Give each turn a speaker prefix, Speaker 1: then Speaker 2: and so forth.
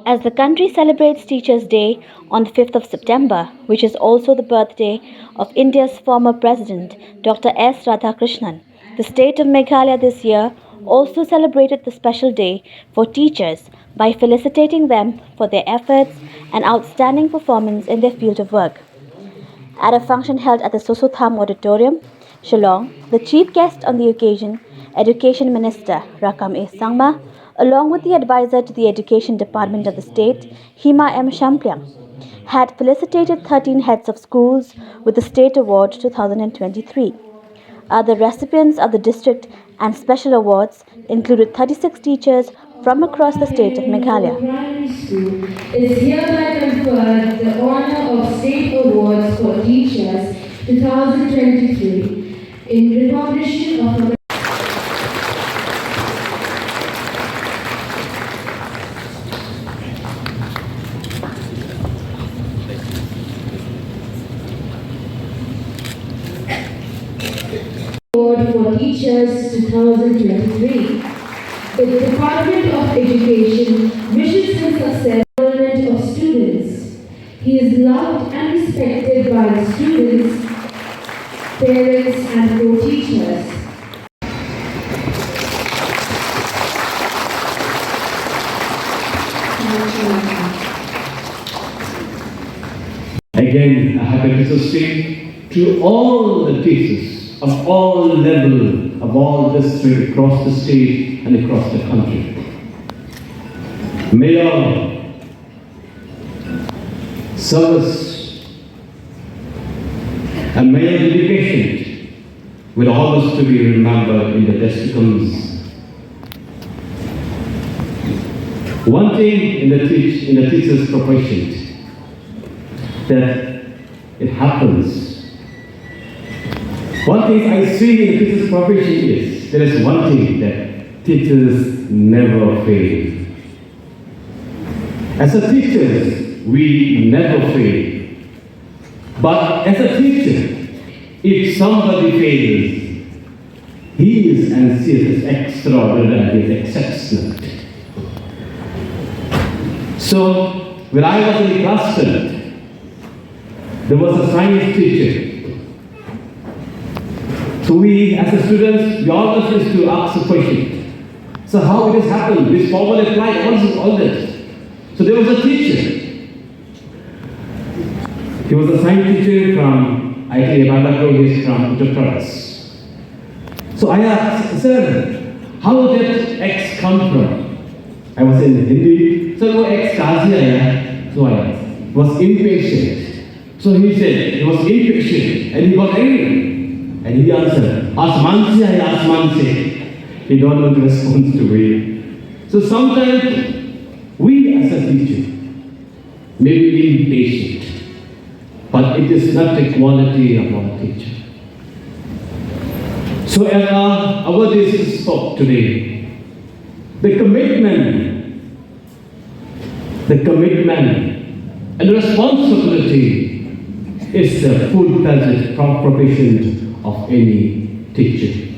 Speaker 1: As the country celebrates Teachers' Day on the 5th of September, which is also the birthday of India's former President, Dr. S. Radhakrishnan, the state of Meghalaya this year also celebrated the special day for teachers by felicitating them for their efforts and outstanding performance in their field of work. At a function held at the Sosotham Auditorium, Shillong, the chief guest on the occasion, Education Minister Rakam A. Sangma, along with the advisor to the Education Department of the state, Hima M. Shampliang, had felicitated 13 heads of schools with the State Award 2023. Other recipients of the district and special awards included 36 teachers from across the state of Meghalaya.
Speaker 2: Primary School is hereby conferred the honor of State Awards for Teachers 2023 in recognition of Award for Teachers 2023. The Department of Education wishes him success in the development of students. He is loved and respected by the students, parents, and co-teachers.
Speaker 3: Again, a happy Teachers' Day to all the teachers of all levels, of all districts across the state and across the country. May your service and may your dedication will always to be remembered in the days to come. One thing in the teacher's profession that it happens. One thing I see in the teacher's profession is, there is one thing that teachers never fail. As a teacher, we never fail. But as a teacher, if somebody fails, he is and she is extraordinary, he is exceptional. So, when I was in class 10, there was a science teacher. So we, as a students, we always used to ask a question. So how it has happened? This formula applied, all this. So there was a teacher. He was a science teacher from IIT Bandar, he is from Uttar Pradesh. So I asked, sir, how did X come from? I was in Hindi. Sir, wo X kahan se aaya? So I was impatient. So he said, he was impatient and he got angry. And he answered, Asman se hai, Asman se. He don't know the response to it. So sometimes we as a teacher may be impatient, but it is not the quality of our teacher. So as our days spoke today, the commitment and the responsibility is the full-fledged profession of any teacher.